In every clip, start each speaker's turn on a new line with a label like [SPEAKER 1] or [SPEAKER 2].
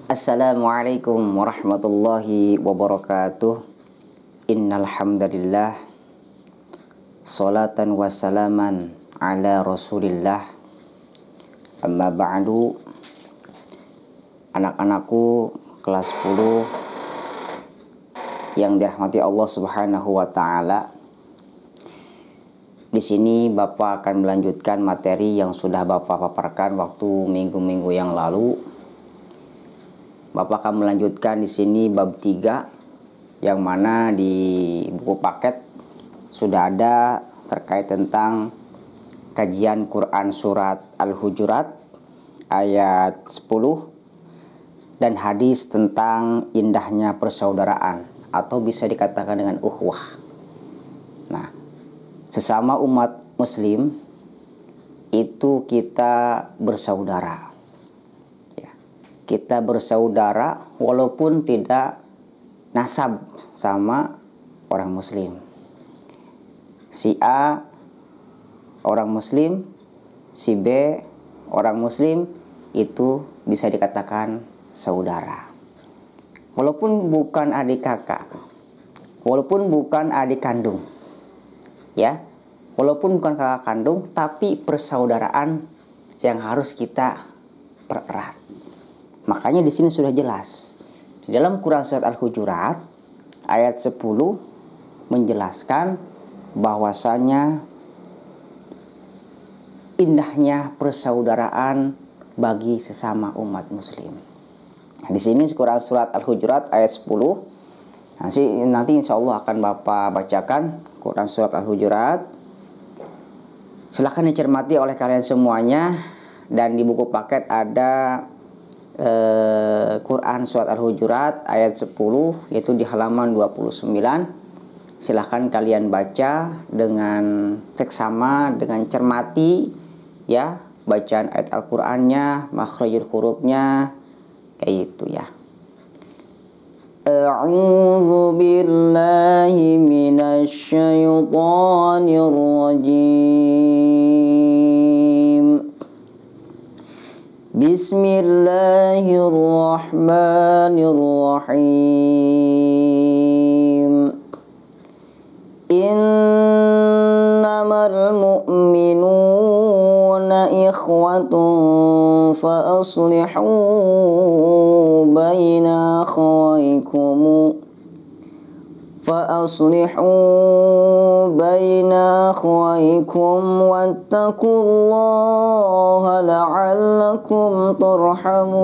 [SPEAKER 1] Assalamualaikum warahmatullahi wabarakatuh. Innal hamdalillah salatan wassalaman ala Rasulillah. Amma ba'du. Anak-anakku kelas 10 yang dirahmati Allah Subhanahu wa taala. Di sini Bapak akan melanjutkan materi yang sudah Bapak paparkan waktu minggu-minggu yang lalu. Bapak akan melanjutkan di sini bab 3 yang mana di buku paket sudah ada terkait tentang kajian Quran surat Al-Hujurat ayat 10 dan hadis tentang indahnya persaudaraan atau bisa dikatakan dengan ukhuwah. Nah, sesama umat muslim itu kita bersaudara. Kita bersaudara walaupun tidak nasab sama orang muslim. Si A orang muslim, si B orang muslim, itu bisa dikatakan saudara. Walaupun bukan adik kakak, walaupun bukan adik kandung. Ya, walaupun bukan kakak kandung, tapi persaudaraan yang harus kita pererat. Makanya di sini sudah jelas. Di dalam Quran surat Al-Hujurat ayat 10 menjelaskan bahwasanya indahnya persaudaraan bagi sesama umat muslim. Nah, di sini Quran surat Al-Hujurat ayat 10. Nanti insya Allah akan Bapak bacakan Quran surat Al-Hujurat. Silahkan dicermati oleh kalian semuanya. Dan di buku paket ada Quran surat Al-Hujurat ayat 10, yaitu di halaman 29. Silahkan kalian baca dengan seksama, dengan cermati ya, bacaan ayat Al-Qur'annya, makhrajul hurufnya kayak gitu ya. A'udzu billahi minasy syaithanir rajim. Bismillahirrahmanirrahim. Innamal mu'minuna ikhwatun fa aslihu baina akhawaykum فأصلحوا بين أخويكم واتقوا الله لعلكم ترحمون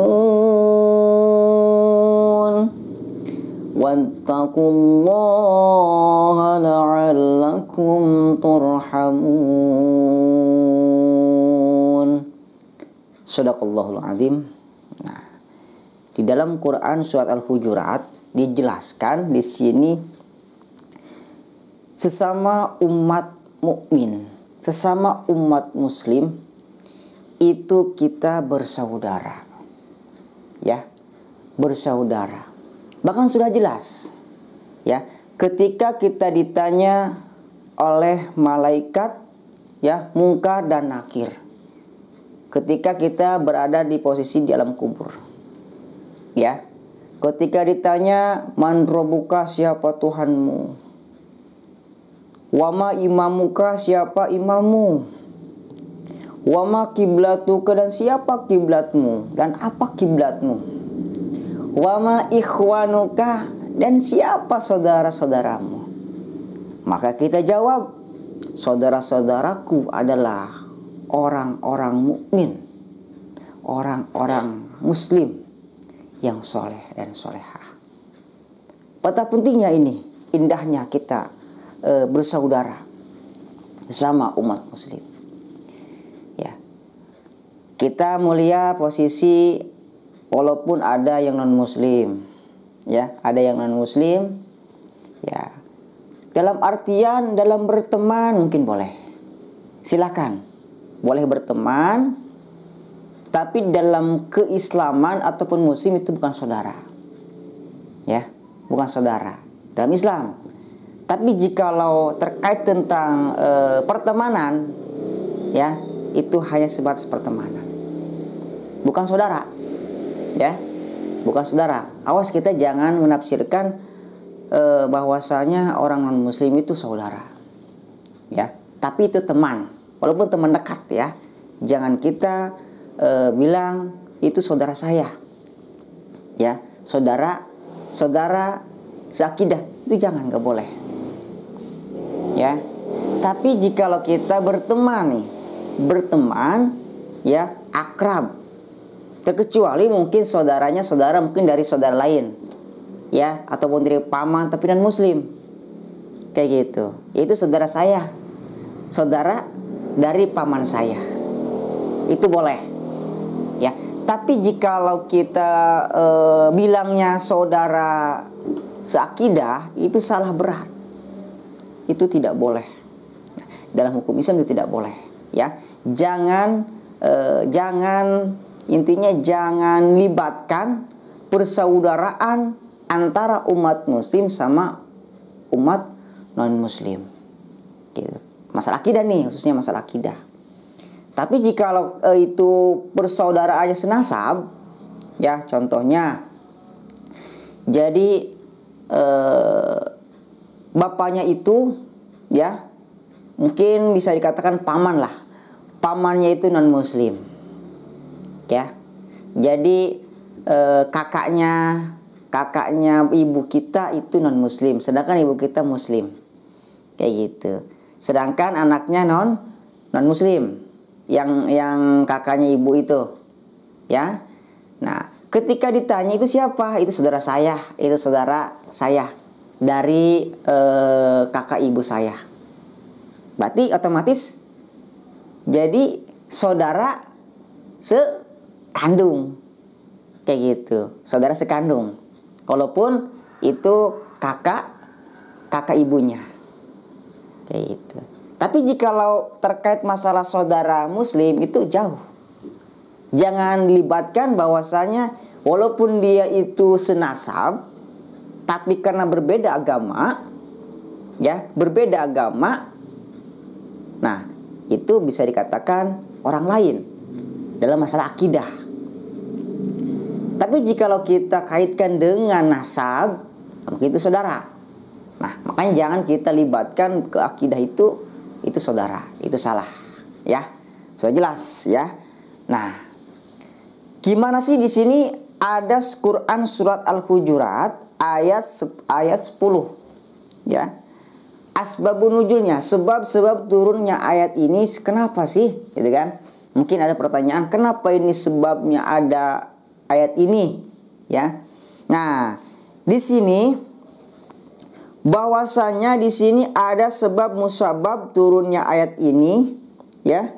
[SPEAKER 1] واتقوا الله لعلكم ترحمون. Shadaqallahul Azim. Nah, di dalam Quran surat Al-Hujurat dijelaskan di sini sesama umat mukmin, sesama umat muslim itu kita bersaudara. Ya, bersaudara. Bahkan sudah jelas. Ya, ketika kita ditanya oleh malaikat ya, Munkar dan Nakir. Ketika kita berada di posisi di alam kubur. Ya. Ketika ditanya man rabbuka, siapa Tuhanmu? Wama imamuka, siapa imammu? Wama kiblatuka, dan siapa kiblatmu? Dan apa kiblatmu? Wama ikhwanuka, dan siapa saudara-saudaramu? Maka kita jawab, saudara-saudaraku adalah orang-orang mukmin, orang-orang muslim yang soleh dan solehah. Betapa pentingnya ini, indahnya kita bersaudara sama umat muslim. Ya, kita mulia posisi walaupun ada yang non muslim, ya, ada yang non muslim, ya. Dalam artian dalam berteman mungkin boleh, silakan, boleh berteman, tapi dalam keislaman ataupun muslim itu bukan saudara, ya, bukan saudara dalam Islam. Tapi jikalau terkait tentang pertemanan, ya, itu hanya sebatas pertemanan, bukan saudara, ya. bukan saudara. Awas kita jangan menafsirkan bahwasanya orang non muslim itu saudara. Ya, tapi itu teman. Walaupun teman dekat ya. Jangan kita bilang itu saudara saya. Ya, saudara seakidah itu jangan, nggak boleh. Ya. Tapi jikalau kita berteman ya, akrab, terkecuali mungkin saudaranya saudara mungkin dari saudara lain, ya, ataupun dari paman tapi non muslim, kayak gitu, itu saudara saya, saudara dari paman saya, itu boleh, ya. Tapi jikalau kita bilangnya saudara seakidah, itu salah berat, itu tidak boleh. Dalam hukum Islam itu tidak boleh, ya. Jangan intinya jangan libatkan persaudaraan antara umat muslim sama umat non muslim. Gitu. Masalah akidah nih, khususnya masalah akidah. Tapi jika itu persaudaraannya senasab, ya, contohnya jadi bapaknya itu, ya, mungkin bisa dikatakan paman lah. Pamannya itu non muslim. Ya. Jadi kakaknya ibu kita itu non muslim, sedangkan ibu kita muslim. Kayak gitu. Sedangkan anaknya non muslim. Yang kakaknya ibu itu. Ya. Nah, ketika ditanya itu siapa? Itu saudara saya, itu saudara saya dari kakak ibu saya. Berarti otomatis jadi saudara sekandung, kayak gitu, saudara sekandung, walaupun itu kakak ibunya, kayak gitu. Tapi jikalau terkait masalah saudara muslim itu jauh, jangan libatkan bahwasanya walaupun dia itu senasab, tapi karena berbeda agama, ya, berbeda agama. Nah, itu bisa dikatakan orang lain dalam masalah akidah. Tapi jikalau kita kaitkan dengan nasab, maka itu saudara. Nah, makanya jangan kita libatkan ke akidah itu saudara, itu salah, ya. Sudah jelas, ya. Nah, gimana sih di sini ada Quran surat Al-Hujurat ayat 10, ya. Asbabun nuzulnya, sebab turunnya ayat ini kenapa sih, gitu kan? Mungkin ada pertanyaan, kenapa ini sebabnya ada ayat ini, ya? Nah, di sini bahwasanya di sini ada sebab musabab turunnya ayat ini, ya.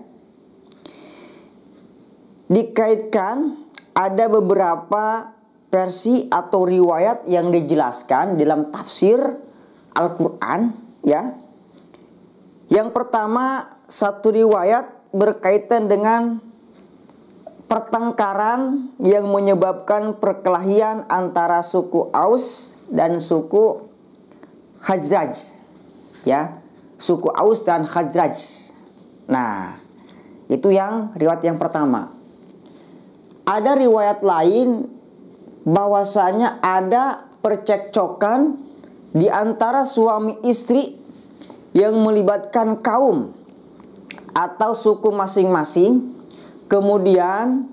[SPEAKER 1] Dikaitkan ada beberapa versi atau riwayat yang dijelaskan dalam tafsir Al-Qur'an, ya. Yang pertama, satu riwayat berkaitan dengan pertengkaran yang menyebabkan perkelahian antara suku Aus dan suku Khazraj, ya, suku Aus dan Khazraj. Nah, itu yang riwayat yang pertama. Ada riwayat lain bahwasanya ada percekcokan di antara suami istri yang melibatkan kaum atau suku masing-masing, kemudian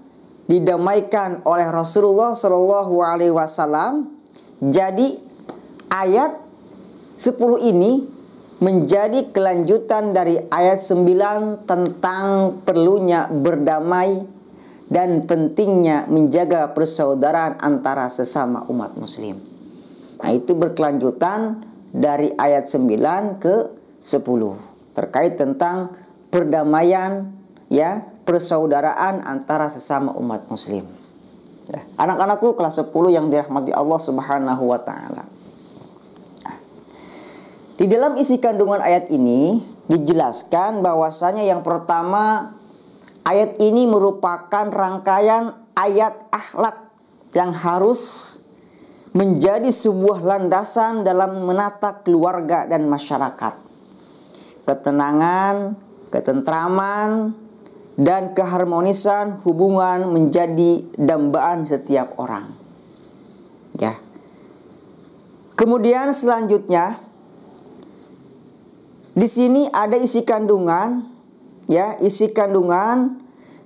[SPEAKER 1] didamaikan oleh Rasulullah SAW. Jadi ayat 10 ini menjadi kelanjutan dari ayat 9 tentang perlunya berdamai dan pentingnya menjaga persaudaraan antara sesama umat muslim. Nah, itu berkelanjutan dari ayat 9 ke 10 terkait tentang perdamaian, ya, persaudaraan antara sesama umat muslim. Ya, anak-anakku kelas 10 yang dirahmati Allah Subhanahu wa taala. Nah, di dalam isi kandungan ayat ini dijelaskan bahwasanya yang pertama, ayat ini merupakan rangkaian ayat akhlak yang harus menjadi sebuah landasan dalam menata keluarga dan masyarakat. Ketenangan, ketentraman, dan keharmonisan hubungan menjadi dambaan setiap orang. ya. Kemudian selanjutnya di sini ada isi kandungan, ya, isi kandungan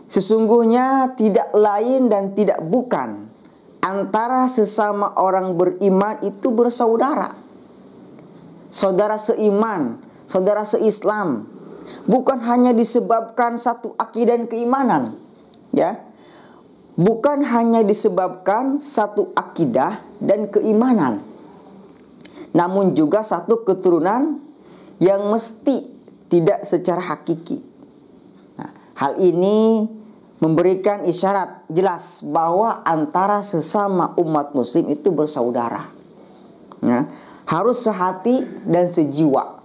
[SPEAKER 1] sesungguhnya tidak lain dan tidak bukan antara sesama orang beriman itu bersaudara. Saudara seiman, saudara seislam, bukan hanya disebabkan satu akidah dan keimanan, ya. Bukan hanya disebabkan satu akidah dan keimanan, namun juga satu keturunan yang mesti tidak secara hakiki. Nah, hal ini memberikan isyarat jelas bahwa antara sesama umat muslim itu bersaudara, ya. Harus sehati dan sejiwa.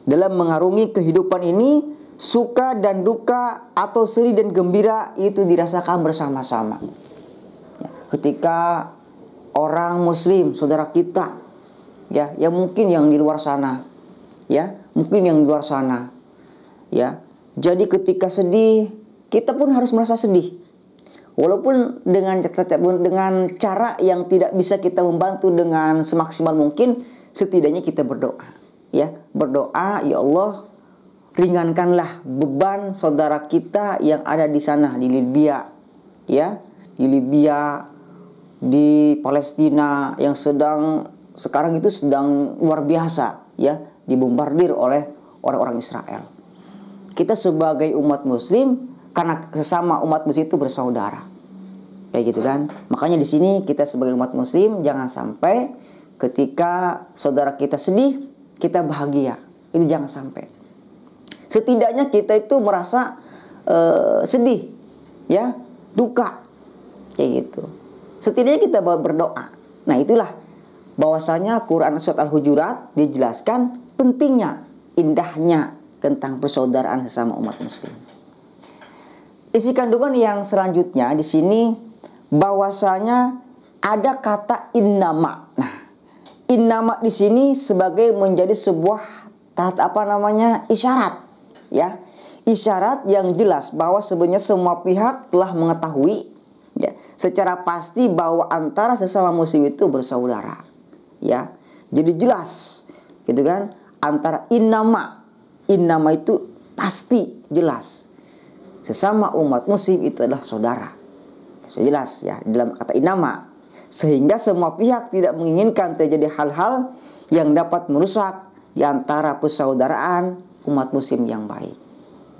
[SPEAKER 1] Dalam mengarungi kehidupan ini, suka dan duka atau sedih dan gembira itu dirasakan bersama-sama. Ya, ketika orang muslim, saudara kita, ya, yang mungkin yang di luar sana, ya, mungkin yang di luar sana, ya. Jadi ketika sedih, kita pun harus merasa sedih. Walaupun dengan cara yang tidak bisa kita membantu dengan semaksimal mungkin, setidaknya kita berdoa, ya. Berdoa, ya Allah, ringankanlah beban saudara kita yang ada di sana, di Libya, ya, di Libya, di Palestina yang sekarang itu sedang luar biasa, ya, dibombardir oleh orang-orang Israel. Kita sebagai umat muslim, karena sesama umat muslim itu bersaudara, kayak gitu kan. Makanya di sini kita sebagai umat muslim jangan sampai ketika saudara kita sedih kita bahagia, itu jangan sampai. Setidaknya kita itu merasa sedih, ya, duka, kayak gitu. Setidaknya kita berdoa. Nah, itulah bahwasanya Quran surat Al-Hujurat dijelaskan pentingnya, indahnya tentang persaudaraan sesama umat muslim. Isi kandungan yang selanjutnya di sini bahwasanya ada kata innama. Nah, innama di sini sebagai menjadi sebuah isyarat, ya. Isyarat yang jelas bahwa sebenarnya semua pihak telah mengetahui, ya, secara pasti bahwa antara sesama muslim itu bersaudara, ya. Jadi jelas, gitu kan? Antara innama itu pasti jelas. Sesama umat muslim itu adalah saudara. Sudah jelas, ya, dalam kata innama. Sehingga semua pihak tidak menginginkan terjadi hal-hal yang dapat merusak di antara persaudaraan umat muslim yang baik,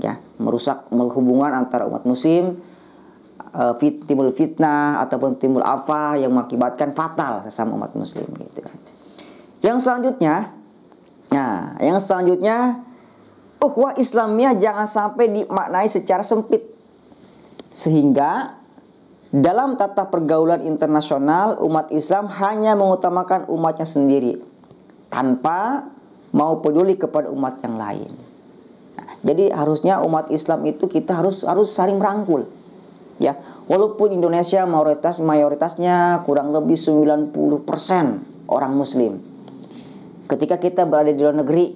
[SPEAKER 1] ya. Merusak hubungan antara umat muslim, timbul fitnah ataupun timbul apa yang mengakibatkan fatal sesama umat muslim, gitu kan. Yang selanjutnya, ukhuwah Islamiyah jangan sampai dimaknai secara sempit, sehingga dalam tata pergaulan internasional umat Islam hanya mengutamakan umatnya sendiri tanpa mau peduli kepada umat yang lain. Nah, jadi harusnya umat Islam itu kita harus saling merangkul, ya. Walaupun Indonesia mayoritasnya kurang lebih 90% orang muslim. Ketika kita berada di luar negeri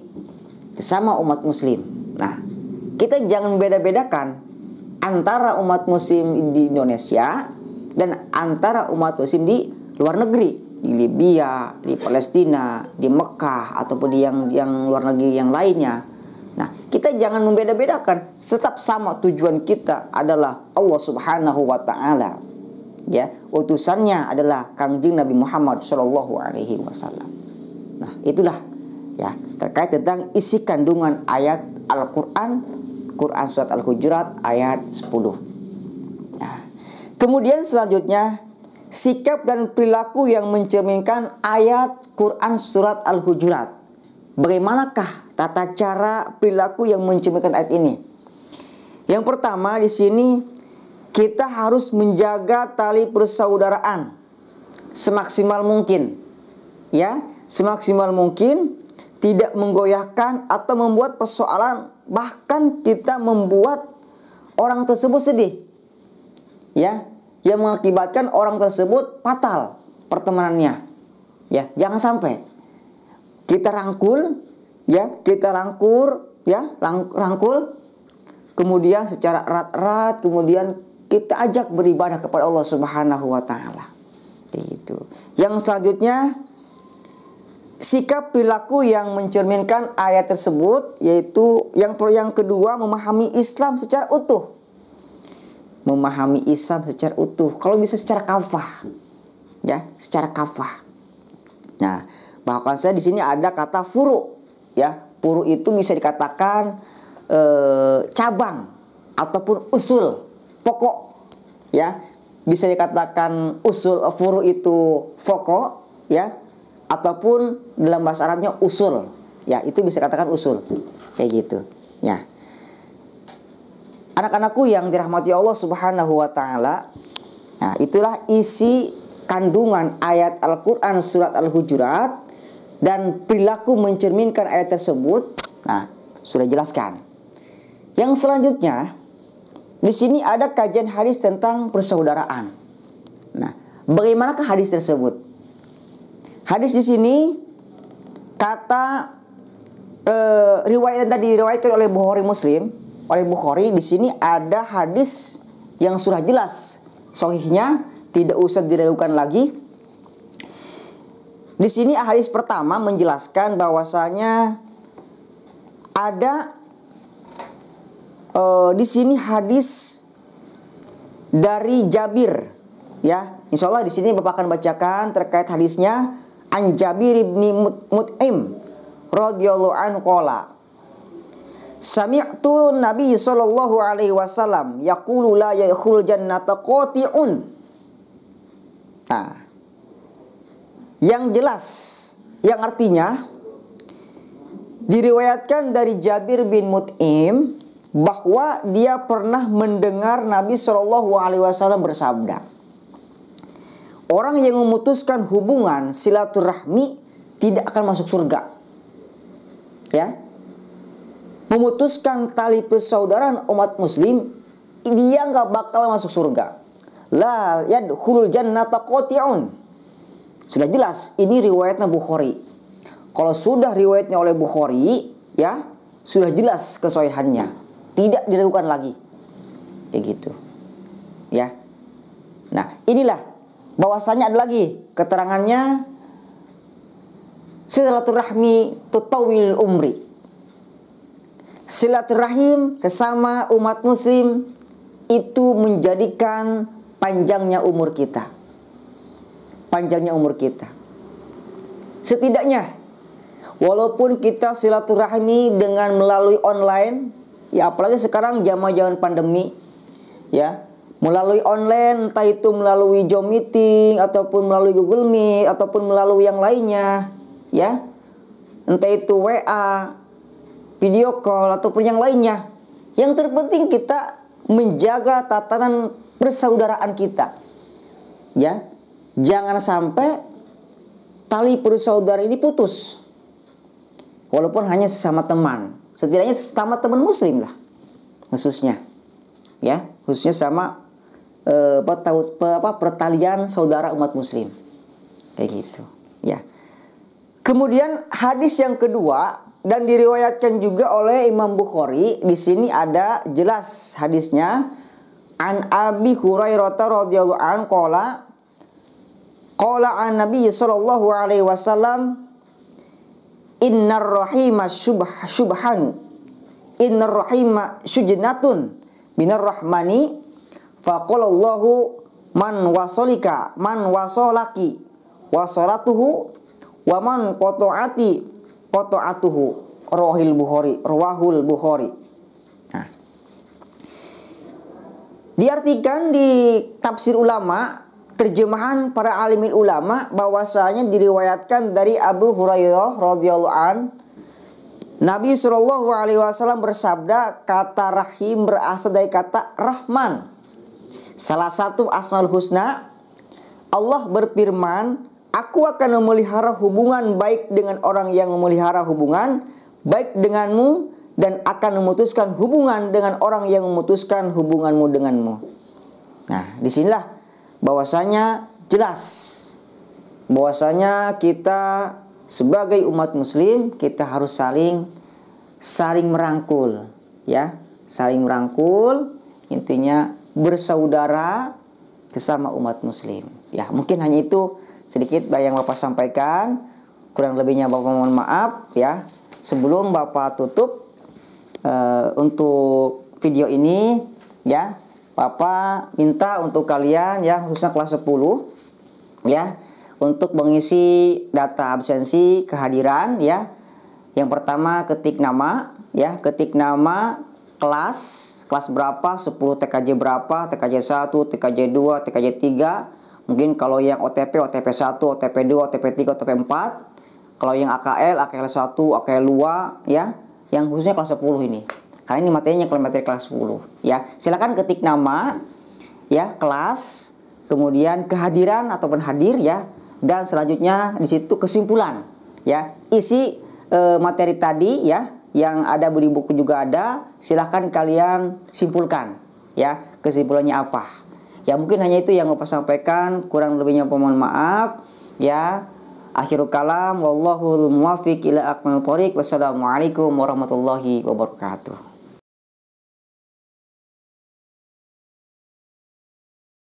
[SPEAKER 1] sesama umat muslim, nah, kita jangan beda-bedakan antara umat muslim di Indonesia dan antara umat muslim di luar negeri, di Libya, di Palestina, di Mekah ataupun di yang luar negeri yang lainnya. Nah, kita jangan membeda-bedakan, tetap sama tujuan kita adalah Allah Subhanahu wa taala, ya. Utusannya adalah Kangjeng Nabi Muhammad sallallahu alaihi wasallam. Nah, itulah, ya, terkait tentang isi kandungan ayat Al-Qur'an, Quran surat Al-Hujurat ayat 10. Nah, kemudian selanjutnya sikap dan perilaku yang mencerminkan ayat Quran surat Al-Hujurat. Bagaimanakah tata cara perilaku yang mencerminkan ayat ini? Yang pertama di sini kita harus menjaga tali persaudaraan semaksimal mungkin, ya, semaksimal mungkin, tidak menggoyahkan atau membuat persoalan, bahkan kita membuat orang tersebut sedih, ya, yang mengakibatkan orang tersebut fatal pertemanannya, ya. Jangan sampai kita rangkul, ya, rangkul, kemudian secara erat-erat kemudian kita ajak beribadah kepada Allah Subhanahu wa taala. Gitu. Yang selanjutnya, sikap perilaku yang mencerminkan ayat tersebut, yaitu yang kedua, memahami Islam secara utuh. Memahami Islam secara utuh. Kalau bisa secara kafah, ya, secara kafah. Nah, bahkan saya di sini ada kata furu, ya. Furu itu bisa dikatakan cabang ataupun usul, pokok, ya. Bisa dikatakan usul, furu itu pokok, ya, ataupun dalam bahasa Arabnya usul, ya, itu bisa dikatakan usul, kayak gitu, ya. Anak-anakku yang dirahmati Allah Subhanahu wa taala, nah, itulah isi kandungan ayat Al-Qur'an surat Al-Hujurat, dan perilaku mencerminkan ayat tersebut. Nah, sudah jelaskan. Yang selanjutnya, di sini ada kajian hadis tentang persaudaraan. Nah, bagaimanakah hadis tersebut? Hadis di sini kata riwayat yang tadi diriwayatkan oleh Bukhari Muslim, oleh Bukhari, di sini ada hadis yang sudah jelas sahihnya, tidak usah diragukan lagi. Di sini hadis pertama menjelaskan bahwasanya ada di sini hadis dari Jabir, ya. Insya Allah di sini Bapak akan bacakan terkait hadisnya. An Jabir ibni Mut'im radhiyallahu anhu qala, sami'tu Nabi sallallahu alaihi wasallam yaqulu la yadkhulul jannata qati'un. Nah, yang jelas, yang artinya diriwayatkan dari Jabir bin Mut'im bahwa dia pernah mendengar Nabi Shallallahu Alaihi Wasallam bersabda, orang yang memutuskan hubungan silaturahmi tidak akan masuk surga, ya. Memutuskan tali persaudaraan umat muslim, dia nggak bakal masuk surga. La yadkhulul jannata qati'un. Sudah jelas, ini riwayatnya Bukhari. Kalau sudah riwayatnya oleh Bukhari, ya, sudah jelas kesahihannya, tidak diragukan lagi, kayak gitu, ya. Nah, inilah bahwasanya ada lagi keterangannya, silaturahmi tutawil umri. Silaturahim sesama umat muslim itu menjadikan panjangnya umur kita. Panjangnya umur kita. Setidaknya, walaupun kita silaturahmi dengan melalui online, ya, apalagi sekarang zaman pandemi, ya, melalui online, entah itu melalui Zoom meeting ataupun melalui Google Meet ataupun melalui yang lainnya, ya, entah itu WA, video call ataupun yang lainnya. Yang terpenting kita menjaga tatanan persaudaraan kita, ya. Jangan sampai tali persaudaraan ini putus, walaupun hanya sesama teman. Setidaknya sesama teman muslim lah, khususnya, ya, khususnya sama pertalian saudara umat muslim, kayak gitu, ya. Kemudian hadis yang kedua, dan diriwayatkan juga oleh Imam Bukhari, di sini ada jelas hadisnya. An Abi Hurairah radhiyallahu anhu qala an Nabi sallallahu alaihi wasallam, innar rahima subhan, innar rahima syujnatun minar rahmani, faqalallahu man wasolika man wasolaki wasolatuhu wa man qata'atuhu rawahul Bukhari. Nah, diartikan di tafsir ulama, terjemahan para alimil ulama, bahwasanya diriwayatkan dari Abu Hurairah radhiyallahu an, Nabi Shallallahu alaihi wasallam bersabda, kata rahim berasal dari kata rahman, salah satu asmaul husna. Allah berfirman, aku akan memelihara hubungan baik dengan orang yang memelihara hubungan baik denganmu, dan akan memutuskan hubungan dengan orang yang memutuskan hubunganmu denganmu. Nah, disinilah bahwasanya jelas bahwasanya kita sebagai umat muslim, kita harus saling merangkul, ya, saling merangkul, intinya bersaudara sesama umat muslim. Ya, mungkin hanya itu sedikit yang Bapak sampaikan. Kurang lebihnya Bapak mohon maaf ya. Sebelum Bapak tutup untuk video ini ya, Bapak minta untuk kalian ya, khususnya kelas 10 ya, untuk mengisi data absensi kehadiran ya. Yang pertama ketik nama ya, ketik nama, kelas berapa, 10 TKJ berapa, TKJ 1, TKJ 2, TKJ 3. Mungkin kalau yang OTP 1, OTP 2, OTP 3, OTP 4. Kalau yang AKL 1, AKL 2 ya, yang khususnya kelas 10 ini. Karena ini materinya kalau materi kelas 10 ya. Silakan ketik nama ya, kelas, kemudian kehadiran ataupun hadir ya, dan selanjutnya di situ kesimpulan ya. Isi materi tadi ya, yang ada di buku juga ada. Silahkan kalian simpulkan ya, kesimpulannya apa. Ya, mungkin hanya itu yang Bapak sampaikan, kurang lebihnya mohon maaf ya. Akhirul kalam, wallahul muwaffiq ila aqwamit thoriq. Wassalamualaikum warahmatullahi wabarakatuh.